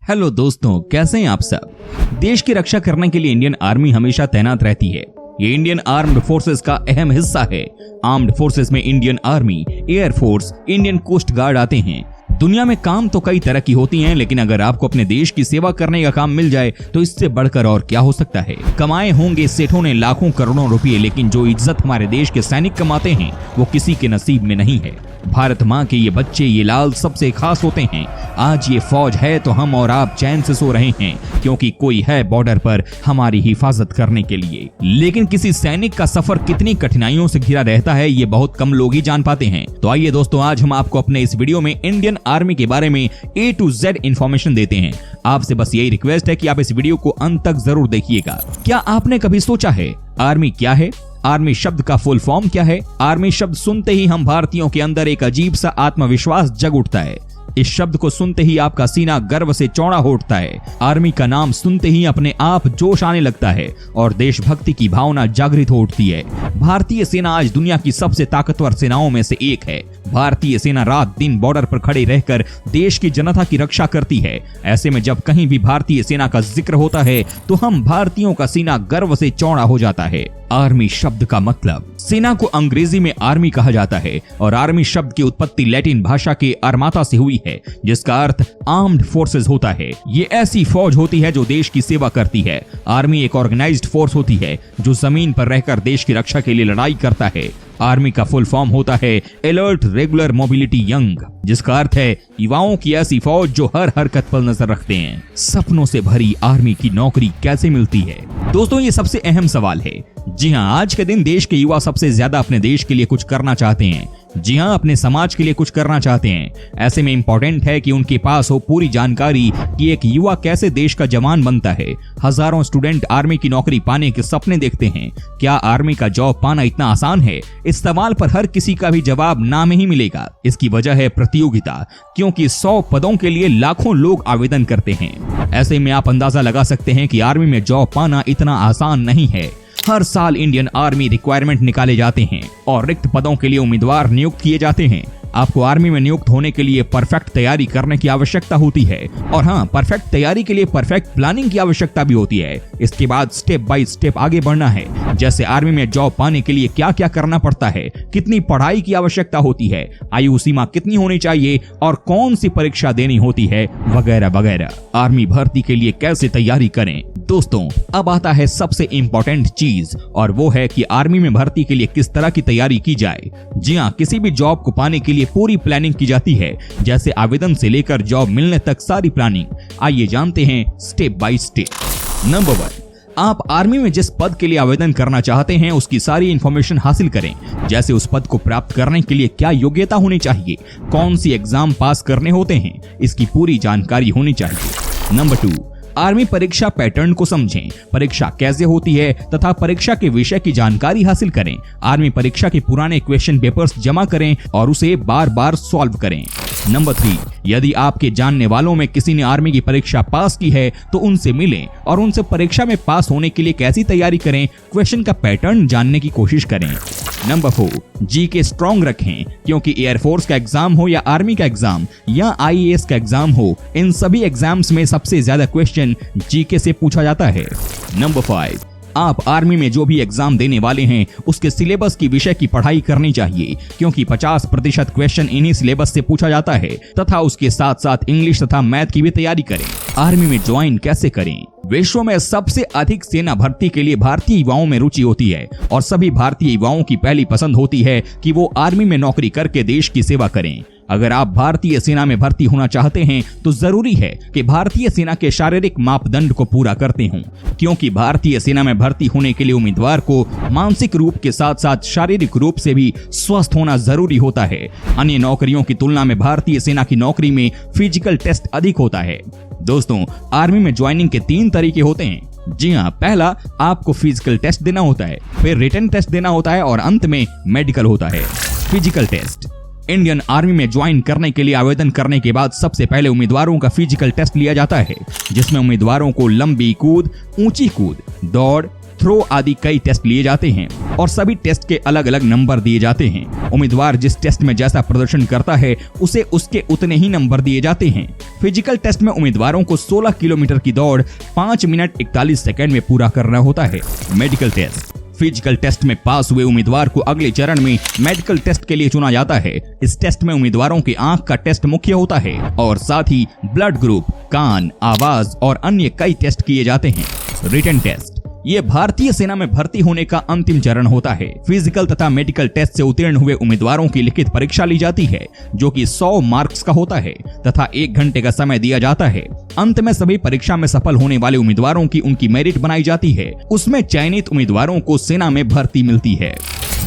Hello दोस्तों, कैसे हैं आप सब। देश की रक्षा करने के लिए इंडियन आर्मी हमेशा तैनात रहती है। ये इंडियन आर्म्ड फोर्सेस का अहम हिस्सा है। आर्म्ड फोर्सेस में Indian army, air force, Indian coast guard आते हैं। दुनिया में काम तो कई तरह की होती हैं, लेकिन अगर आपको अपने देश की सेवा करने का काम मिल जाए तो इससे बढ़कर और क्या हो सकता है। कमाए होंगे सेठों ने लाखों करोड़ों रुपए, लेकिन जो इज्जत हमारे देश के सैनिक कमाते हैं वो किसी के नसीब में नहीं है। भारत माँ के ये बच्चे, ये लाल सबसे खास होते हैं। आज ये फौज है तो हम और आप चैन से सो रहे हैं, क्योंकि कोई है बॉर्डर पर हमारी हिफाजत करने के लिए। लेकिन किसी सैनिक का सफर कितनी कठिनाइयों से घिरा रहता है, ये बहुत कम लोग ही जान पाते हैं। तो आइए दोस्तों, आज हम आपको अपने इस वीडियो में इंडियन आर्मी के बारे में A to Z इंफॉर्मेशन देते हैं। आपसे बस यही रिक्वेस्ट है कि आप इस वीडियो को अंत तक जरूर देखिएगा। क्या आपने कभी सोचा है आर्मी क्या है? आर्मी शब्द का फुल फॉर्म क्या है? आर्मी शब्द सुनते ही हम भारतीयों के अंदर एक अजीब सा आत्मविश्वास जग उठता है। इस शब्द को सुनते ही आपका सीना गर्व से चौड़ा हो उठता है। आर्मी का नाम सुनते ही अपने आप जोश आने लगता है और देशभक्ति की भावना जागृत हो उठती है। भारतीय सेना आज दुनिया की सबसे ताकतवर सेनाओं में से एक है। भारतीय सेना रात दिन बॉर्डर पर खड़े रहकर देश की जनता की रक्षा करती है। ऐसे में जब कहीं भी भारतीय सेना का जिक्र होता है तो हम भारतीयों का सीना गर्व से चौड़ा हो जाता है। आर्मी शब्द का मतलब, सेना को अंग्रेजी में आर्मी कहा जाता है और आर्मी शब्द की उत्पत्ति लैटिन भाषा के आर्माता से हुई है, जिसका अर्थ आर्म्ड फोर्सेस होता है। ये ऐसी फौज होती है जो देश की सेवा करती है। आर्मी एक ऑर्गेनाइज्ड फोर्स होती है जो जमीन पर रहकर देश की रक्षा के लिए लड़ाई करता है। आर्मी का फुल फॉर्म होता है अलर्ट रेगुलर मोबिलिटी यंग, जिसका अर्थ है युवाओं की ऐसी फौज जो हर हरकत पर नजर रखते हैं। सपनों से भरी आर्मी की नौकरी कैसे मिलती है? दोस्तों, ये सबसे अहम सवाल है। जी हाँ, आज के दिन देश के युवा सबसे ज्यादा अपने देश के लिए कुछ करना चाहते हैं। जी हाँ, अपने समाज के लिए कुछ करना चाहते हैं। ऐसे में इम्पोर्टेंट है कि उनके पास हो पूरी जानकारी कि एक युवा कैसे देश का जवान बनता है। हजारों स्टूडेंट आर्मी की नौकरी पाने के सपने देखते हैं। क्या आर्मी का जॉब पाना इतना आसान है? इस सवाल पर हर किसी का भी जवाब ना में ही मिलेगा। इसकी वजह है प्रतियोगिता, क्योंकि 100 पदों के लिए लाखों लोग आवेदन करते हैं। ऐसे में आप अंदाजा लगा सकते हैं कि आर्मी में जॉब पाना इतना आसान नहीं है। हर साल इंडियन आर्मी रिक्वायरमेंट निकाले जाते हैं और रिक्त पदों के लिए उम्मीदवार नियुक्त किए जाते हैं। आपको आर्मी में नियुक्त होने के लिए परफेक्ट तैयारी करने की आवश्यकता होती है। और हाँ, परफेक्ट तैयारी के लिए परफेक्ट प्लानिंग की आवश्यकता भी होती है। इसके बाद स्टेप बाय स्टेप आगे बढ़ना है। जैसे आर्मी में जॉब पाने के लिए क्या क्या करना पड़ता है, कितनी पढ़ाई की आवश्यकता होती है, आयु सीमा कितनी होनी चाहिए और कौन सी परीक्षा देनी होती है, वगैरह वगैरह। आर्मी भर्ती के लिए कैसे तैयारी करें? दोस्तों, अब आता है सबसे इम्पोर्टेंट चीज, और वो है कि आर्मी में भर्ती के लिए किस तरह की तैयारी की जाए। जी हाँ, किसी भी जॉब को पाने के लिए पूरी प्लानिंग की जाती है, जैसे आवेदन से लेकर जॉब मिलने तक सारी प्लानिंग। आइए जानते हैं स्टेप बाय स्टेप। नंबर 1, आप आर्मी में जिस पद के लिए आवेदन करना चाहते हैं उसकी सारी इंफॉर्मेशन हासिल करें। जैसे उस पद को प्राप्त करने के लिए क्या योग्यता होनी चाहिए, कौन सी एग्जाम पास करने होते हैं, इसकी पूरी जानकारी होनी चाहिए। नंबर 2, आर्मी परीक्षा पैटर्न को समझें। परीक्षा कैसे होती है तथा परीक्षा के विषय की जानकारी हासिल करें। आर्मी परीक्षा के पुराने क्वेश्चन पेपर्स जमा करें और उसे बार बार सॉल्व करें। नंबर 3, यदि आपके जानने वालों में किसी ने आर्मी की परीक्षा पास की है तो उनसे मिलें और उनसे परीक्षा में पास होने के लिए कैसी तैयारी करें, क्वेश्चन का पैटर्न जानने की कोशिश करें। नंबर 4, जीके स्ट्रॉन्ग रखें, क्योंकि एयरफोर्स का एग्जाम हो या आर्मी का एग्जाम या IAS का एग्जाम हो, इन सभी एग्जाम्स में सबसे ज्यादा क्वेश्चन जीके से पूछा जाता है। नंबर 5, आप आर्मी में जो भी एग्जाम देने वाले हैं उसके सिलेबस की विषय की पढ़ाई करनी चाहिए, क्योंकि 50% क्वेश्चन इन्हीं सिलेबस से पूछा जाता है, तथा उसके साथ साथ इंग्लिश तथा मैथ की भी तैयारी करें। आर्मी में ज्वाइन कैसे करें? विश्व में सबसे अधिक सेना भर्ती के लिए भारतीय युवाओं में रुचि होती है और सभी भारतीय युवाओं की पहली पसंद होती है कि वो आर्मी में नौकरी करके देश की सेवा करें। अगर आप भारतीय सेना में भर्ती होना चाहते हैं तो जरूरी है कि भारतीय सेना के शारीरिक मापदंड को पूरा करते हों, क्योंकि भारतीय सेना में भर्ती होने के लिए उम्मीदवार को मानसिक रूप के साथ साथ शारीरिक रूप से भी स्वस्थ होना जरूरी होता है। अन्य नौकरियों की तुलना में भारतीय सेना की नौकरी में फिजिकल टेस्ट अधिक होता है। दोस्तों, आर्मी में ज्वाइनिंग के 3 तरीके होते हैं। जी हाँ, पहला, आपको फिजिकल टेस्ट देना होता है, फिर रिटन टेस्ट देना होता है और अंत में मेडिकल होता है। फिजिकल टेस्ट, इंडियन आर्मी में ज्वाइन करने के लिए आवेदन करने के बाद सबसे पहले उम्मीदवारों का फिजिकल टेस्ट लिया जाता है, जिसमें उम्मीदवारों को लंबी कूद, ऊंची कूद, दौड़, थ्रो आदि कई टेस्ट लिए जाते हैं और सभी टेस्ट के अलग अलग नंबर दिए जाते हैं। उम्मीदवार जिस टेस्ट में जैसा प्रदर्शन करता है उसे उसके उतने ही नंबर दिए जाते हैं। फिजिकल टेस्ट में उम्मीदवारों को 16 किलोमीटर की दौड़ 5 मिनट 41 सेकंड में पूरा करना होता है। मेडिकल टेस्ट, फिजिकल टेस्ट में पास हुए उम्मीदवार को अगले चरण में मेडिकल टेस्ट के लिए चुना जाता है। इस टेस्ट में उम्मीदवारों की आंख का टेस्ट मुख्य होता है और साथ ही ब्लड ग्रुप, कान, आवाज और अन्य कई टेस्ट किए जाते हैं। रिटन टेस्ट, ये भारतीय सेना में भर्ती होने का अंतिम चरण होता है। फिजिकल तथा मेडिकल टेस्ट से उत्तीर्ण हुए उम्मीदवारों की लिखित परीक्षा ली जाती है जो कि 100 मार्क्स का होता है तथा 1 घंटे का समय दिया जाता है। अंत में सभी परीक्षा में सफल होने वाले उम्मीदवारों की उनकी मेरिट बनाई जाती है। उसमें चयनित उम्मीदवारों को सेना में भर्ती मिलती है।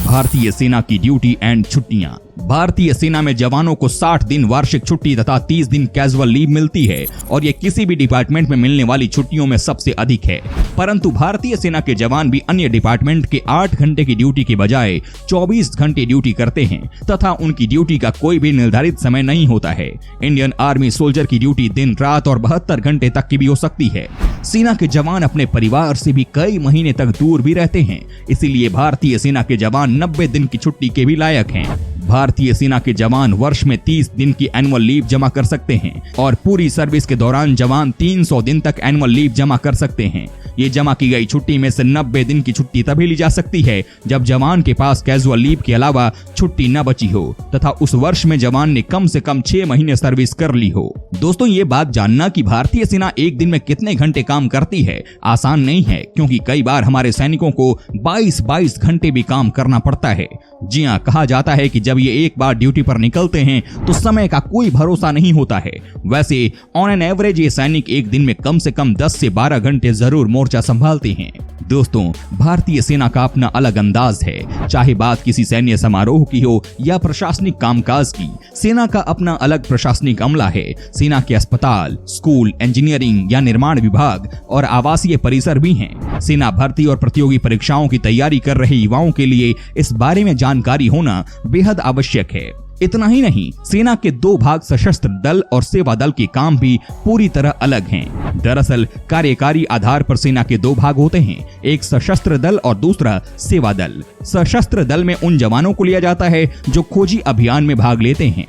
भारतीय सेना की ड्यूटी एंड छुट्टियां, भारतीय सेना में जवानों को 60 दिन वार्षिक छुट्टी तथा 30 दिन कैजुअल लीव मिलती है और ये किसी भी डिपार्टमेंट में मिलने वाली छुट्टियों में सबसे अधिक है। परंतु भारतीय सेना के जवान भी अन्य डिपार्टमेंट के 8 घंटे की ड्यूटी के बजाय 24 घंटे ड्यूटी करते हैं तथा उनकी ड्यूटी का कोई भी निर्धारित समय नहीं होता है। इंडियन आर्मी सोल्जर की ड्यूटी दिन रात और 72 घंटे तक की भी हो सकती है। सेना के जवान अपने परिवार से भी कई महीने तक दूर भी रहते हैं, इसीलिए भारतीय सेना के जवान 90 दिन की छुट्टी के भी लायक हैं। भारतीय सेना के जवान वर्ष में 30 दिन की एनुअल लीव जमा कर सकते हैं और पूरी सर्विस के दौरान जवान 300 दिन तक एनुअल लीव जमा कर सकते हैं। ये जमा की गई छुट्टी में से 90 दिन की छुट्टी तभी ली जा सकती है जब जवान के पास कैजुअल लीव के अलावा छुट्टी न बची हो तथा उस वर्ष में जवान ने कम से कम 6 महीने सर्विस कर ली हो। दोस्तों, ये बात जानना कि भारतीय सेना एक दिन में कितने घंटे काम करती है आसान नहीं है, क्योंकि कई बार हमारे सैनिकों को 22-22 घंटे भी काम करना पड़ता है। जी हाँ, कहा जाता है कि जब ये एक बार ड्यूटी पर निकलते हैं तो समय का कोई भरोसा नहीं होता है। वैसे ऑन एन एवरेज ये सैनिक एक दिन में कम से कम 10 से 12 घंटे जरूर मोर्चा संभालते हैं। दोस्तों, भारतीय सेना का अपना अलग अंदाज है, चाहे बात किसी सैन्य समारोह की हो या प्रशासनिक कामकाज की। सेना का अपना अलग प्रशासनिक अमला है। सेना के अस्पताल, स्कूल, इंजीनियरिंग या निर्माण विभाग और आवासीय परिसर भी हैं। सेना भर्ती और प्रतियोगी परीक्षाओं की तैयारी कर रहे युवाओं के लिए इस बारे में जानकारी होना बेहद आवश्यक है। इतना ही नहीं, सेना के 2 भाग सशस्त्र दल और सेवा दल के काम भी पूरी तरह अलग हैं। दरअसल कार्यकारी आधार पर सेना के 2 भाग होते हैं, एक सशस्त्र दल और दूसरा सेवा दल। सशस्त्र दल में उन जवानों को लिया जाता है जो खोजी अभियान में भाग लेते हैं,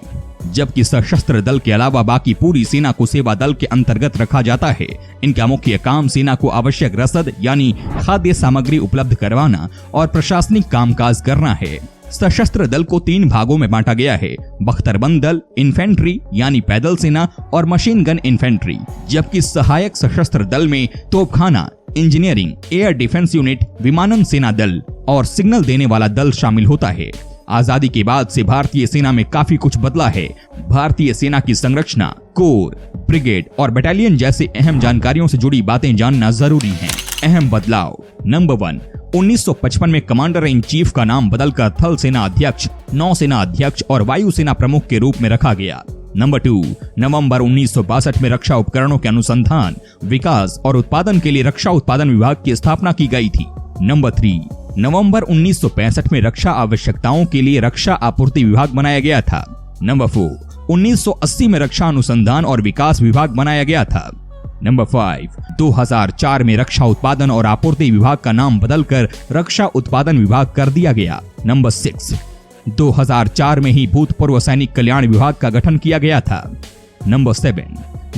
जबकि सशस्त्र दल के अलावा बाकी पूरी सेना को सेवा दल के अंतर्गत रखा जाता है। इनका मुख्य काम सेना को आवश्यक रसद यानी खाद्य सामग्री उपलब्ध करवाना और प्रशासनिक कामकाज करना है। सशस्त्र दल को 3 भागों में बांटा गया है, बख्तरबंद दल, इन्फेंट्री यानी पैदल सेना और मशीन गन इन्फेंट्री, जबकि सहायक सशस्त्र दल में तोपखाना, इंजीनियरिंग, एयर डिफेंस यूनिट, विमानन सेना दल और सिग्नल देने वाला दल शामिल होता है। आजादी के बाद से भारतीय सेना में काफी कुछ बदला है। भारतीय सेना की संरचना, कोर, ब्रिगेड और बटालियन जैसे अहम जानकारियों से जुड़ी बातें जानना जरूरी हैं। अहम बदलाव। नंबर 1, 1955 में कमांडर इन चीफ का नाम बदलकर थल सेना अध्यक्ष, नौसेना अध्यक्ष और वायुसेना प्रमुख के रूप में रखा गया। नंबर 2, नवंबर 1962 में रक्षा उपकरणों के अनुसंधान, विकास और उत्पादन के लिए रक्षा उत्पादन विभाग की स्थापना की गई थी। नंबर 3, नवंबर 1965 में रक्षा आवश्यकताओं के लिए रक्षा आपूर्ति विभाग बनाया गया था। नंबर 4, 1980 में रक्षा अनुसंधान और विकास विभाग बनाया गया था। नंबर 5, 2004 में रक्षा उत्पादन और आपूर्ति विभाग का नाम बदलकर रक्षा उत्पादन विभाग कर दिया गया। नंबर 6, 2004 में ही भूतपूर्व सैनिक कल्याण विभाग का गठन किया गया था। नंबर 7,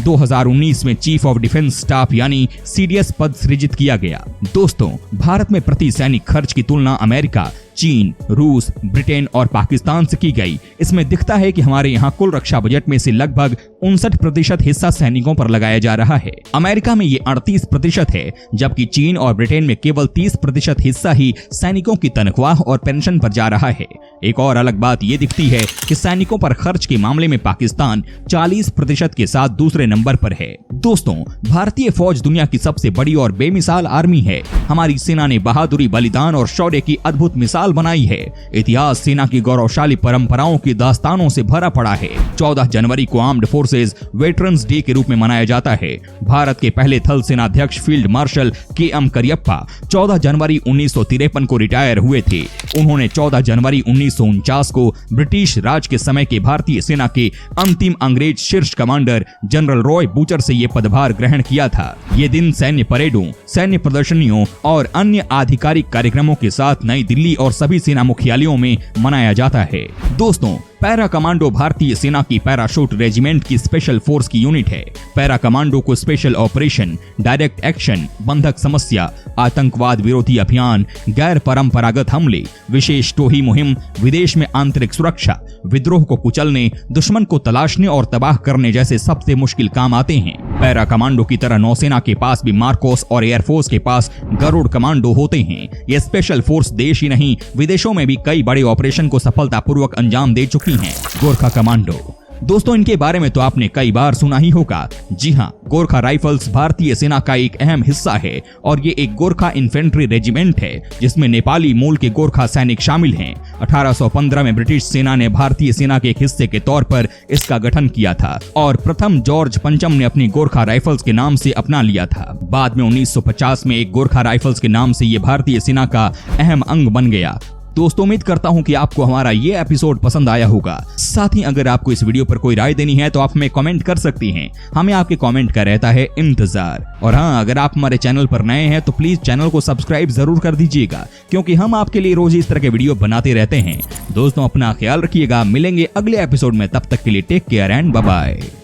2019 में चीफ ऑफ डिफेंस स्टाफ यानी CDS पद सृजित किया गया। दोस्तों, भारत में प्रति सैनिक खर्च की तुलना अमेरिका, चीन, रूस, ब्रिटेन और पाकिस्तान से की गई। इसमें दिखता है कि हमारे यहाँ कुल रक्षा बजट में से लगभग 59% हिस्सा सैनिकों पर लगाया जा रहा है। अमेरिका में ये 38% है, जबकि चीन और ब्रिटेन में केवल 30% हिस्सा ही सैनिकों की तनख्वाह और पेंशन पर जा रहा है। एक और अलग बात ये दिखती है कि सैनिकों पर खर्च के मामले में पाकिस्तान 40% के साथ दूसरे नंबर पर है। दोस्तों, भारतीय फौज दुनिया की सबसे बड़ी और बेमिसाल आर्मी है। हमारी सेना ने बहादुरी, बलिदान और शौर्य की अद्भुत मिसाल बनाई है। इतिहास सेना की गौरवशाली परंपराओं की दास्तानों से भरा पड़ा है। 14 जनवरी को armed forces forces veterans day के रूप में मनाया जाता है। भारत के पहले थल सेनाध्यक्ष फील्ड मार्शल के.एम. करियप्पा 14 जनवरी 1953 को रिटायर हुए थे। उन्होंने 14 जनवरी 1949 को ब्रिटिश राज के समय के भारतीय सेना के अंतिम अंग्रेज शीर्ष कमांडर जनरल रॉय बूचर से ये पदभार ग्रहण किया था। ये दिन सैन्य परेडों, सैन्य प्रदर्शनियों और अन्य आधिकारिक कार्यक्रमों के साथ नई दिल्ली और सभी सेना मुख्यालयों में मनाया जाता है। दोस्तों, पैरा कमांडो भारतीय सेना की पैराशूट रेजिमेंट की स्पेशल फोर्स की यूनिट है। पैरा कमांडो को स्पेशल ऑपरेशन, डायरेक्ट एक्शन, बंधक समस्या, आतंकवाद विरोधी अभियान, गैर परंपरागत हमले, विशेष टोही मुहिम, विदेश में आंतरिक सुरक्षा, विद्रोह को कुचलने, दुश्मन को तलाशने और तबाह करने जैसे सबसे मुश्किल काम आते हैं। पैरा कमांडो की तरह नौसेना के पास भी मार्कोस और एयरफोर्स के पास गरुड़ कमांडो होते हैं। ये स्पेशल फोर्स देश ही नहीं, विदेशों में भी कई बड़े ऑपरेशन को सफलतापूर्वक अंजाम दे चुकी हैं। गोरखा कमांडो, दोस्तों इनके बारे में तो आपने कई बार सुना ही होगा। जी हाँ, गोरखा राइफल्स भारतीय सेना का एक अहम हिस्सा है और ये एक गोरखा इन्फेंट्री रेजिमेंट है जिसमें नेपाली मूल के गोरखा सैनिक शामिल हैं। 1815 में ब्रिटिश सेना ने भारतीय सेना के एक हिस्से के तौर पर इसका गठन किया था और प्रथम जॉर्ज पंचम ने अपनी गोरखा राइफल्स के नाम से अपना लिया था। बाद में 1950 में एक गोरखा राइफल्स के नाम से ये भारतीय सेना का अहम अंग बन गया। दोस्तों, उम्मीद करता हूं कि आपको हमारा ये एपिसोड पसंद आया होगा। साथ ही अगर आपको इस वीडियो पर कोई राय देनी है तो आप हमें कमेंट कर सकती हैं। हमें आपके कमेंट का रहता है इंतजार। और हाँ, अगर आप हमारे चैनल पर नए हैं तो प्लीज चैनल को सब्सक्राइब जरूर कर दीजिएगा, क्योंकि हम आपके लिए रोज इस तरह के वीडियो बनाते रहते हैं। दोस्तों, अपना ख्याल रखिएगा। मिलेंगे अगले एपिसोड में, तब तक के लिए take care and bye bye.